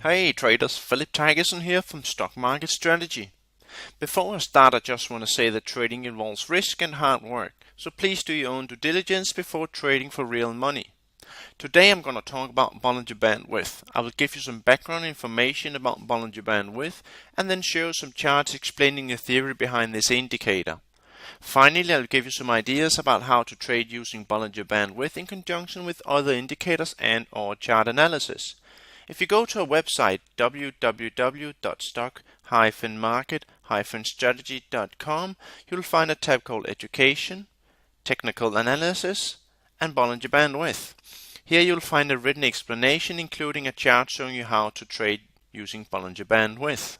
Hey traders, Philip Tigerson here from Stock Market Strategy. Before I start, I just want to say that trading involves risk and hard work, so please do your own due diligence before trading for real money. Today I'm going to talk about Bollinger Bandwidth. I will give you some background information about Bollinger Bandwidth and then show some charts explaining the theory behind this indicator. Finally, I'll give you some ideas about how to trade using Bollinger Bandwidth in conjunction with other indicators and/or chart analysis. If you go to our website www.stock-market-strategy.com, you'll find a tab called Education, Technical Analysis, and Bollinger Bandwidth. Here you'll find a written explanation including a chart showing you how to trade using Bollinger Bandwidth.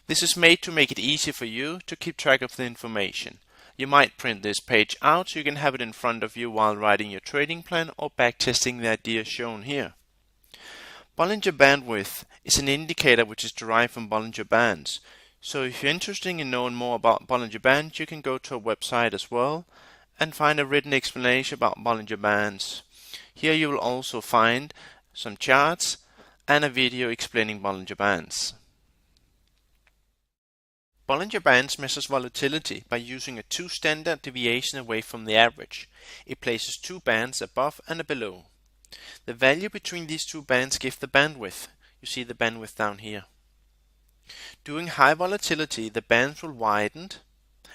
This is made to make it easy for you to keep track of the information. You might print this page out so you can have it in front of you while writing your trading plan or backtesting the ideas shown here. Bollinger Bandwidth is an indicator which is derived from Bollinger Bands. So if you're interested in knowing more about Bollinger Bands, you can go to our website as well and find a written explanation about Bollinger Bands. Here you will also find some charts and a video explaining Bollinger Bands. Bollinger Bands measures volatility by using a 2 standard deviation away from the average. It places 2 bands above and below. The value between these 2 bands gives the bandwidth. You see the bandwidth down here. During high volatility, the bands will widen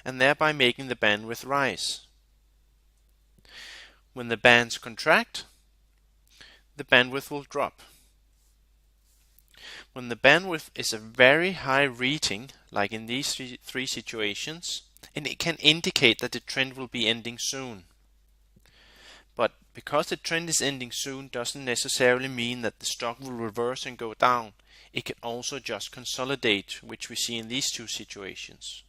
and thereby making the bandwidth rise. When the bands contract, the bandwidth will drop. When the bandwidth is a very high reading, like in these three situations, and it can indicate that the trend will be ending soon. But because the trend is ending soon doesn't necessarily mean that the stock will reverse and go down. It can also just consolidate, which we see in these 2 situations.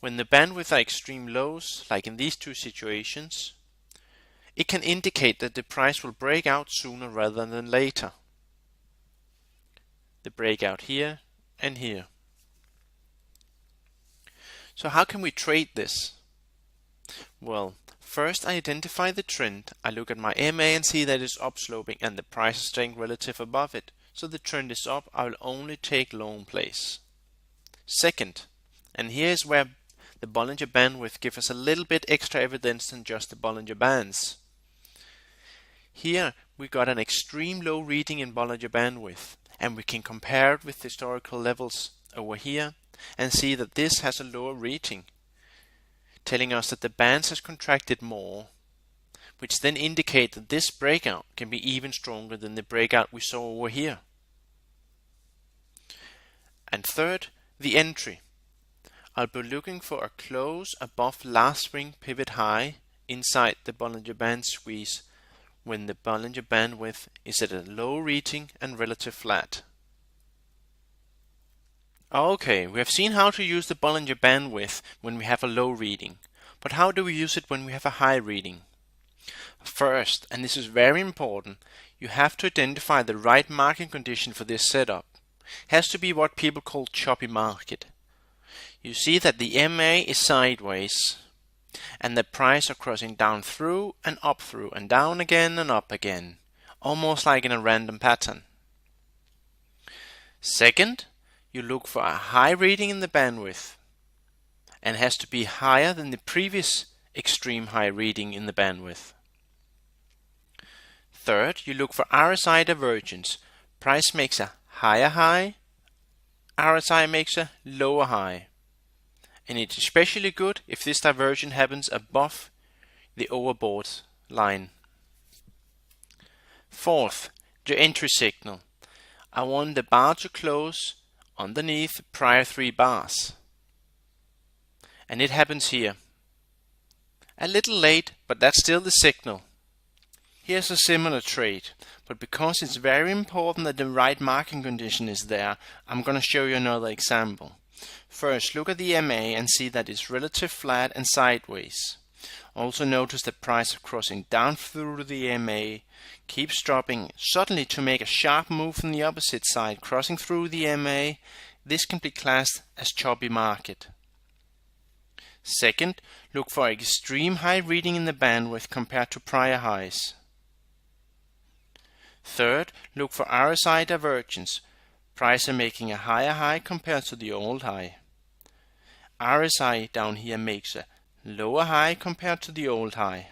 When the bandwidth are extreme lows, like in these 2 situations, it can indicate that the price will break out sooner rather than later. The breakout here and here. So how can we trade this? Well, first, I identify the trend. I look at my MA and see that it's upsloping and the price is staying relative above it. So the trend is up. I will only take long place. Second, and here is where the Bollinger Bandwidth gives us a little bit extra evidence than just the Bollinger Bands. Here we got an extreme low reading in Bollinger Bandwidth, and we can compare it with historical levels over here and see that this has a lower reading, telling us that the bands has contracted more, which then indicate that this breakout can be even stronger than the breakout we saw over here. And third, the entry. I'll be looking for a close above last swing pivot high inside the Bollinger Band squeeze when the Bollinger Bandwidth is at a low reading and relative flat. Okay, we have seen how to use the Bollinger Bandwidth when we have a low reading, but how do we use it when we have a high reading? First, and this is very important, you have to identify the right market condition for this setup. It has to be what people call choppy market. You see that the MA is sideways and the price are crossing down through and up through and down again and up again, almost like in a random pattern. Second, you look for a high reading in the bandwidth and has to be higher than the previous extreme high reading in the bandwidth. Third, you look for RSI divergence. Price makes a higher high, RSI makes a lower high. And it's especially good if this divergence happens above the overbought line. Fourth, the entry signal. I want the bar to close underneath prior 3 bars. And it happens here. A little late, but that's still the signal. Here's a similar trade, but because it's very important that the right market condition is there, I'm going to show you another example. First, look at the MA and see that it's relative flat and sideways. Also notice the price crossing down through the MA, keeps dropping suddenly to make a sharp move from the opposite side, crossing through the MA. This can be classed as choppy market. Second, look for extreme high reading in the bandwidth compared to prior highs. Third, look for RSI divergence. Price are making a higher high compared to the old high. RSI down here makes a lower high compared to the old high.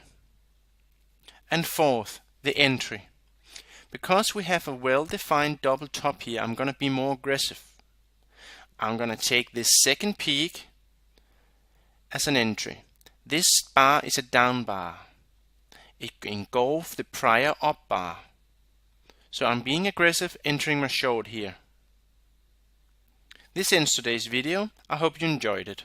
And fourth, the entry. Because we have a well-defined double top here, I'm going to be more aggressive. I'm going to take this second peak as an entry. This bar is a down bar. It engulfs the prior up bar. So I'm being aggressive, entering my short here. This ends today's video. I hope you enjoyed it.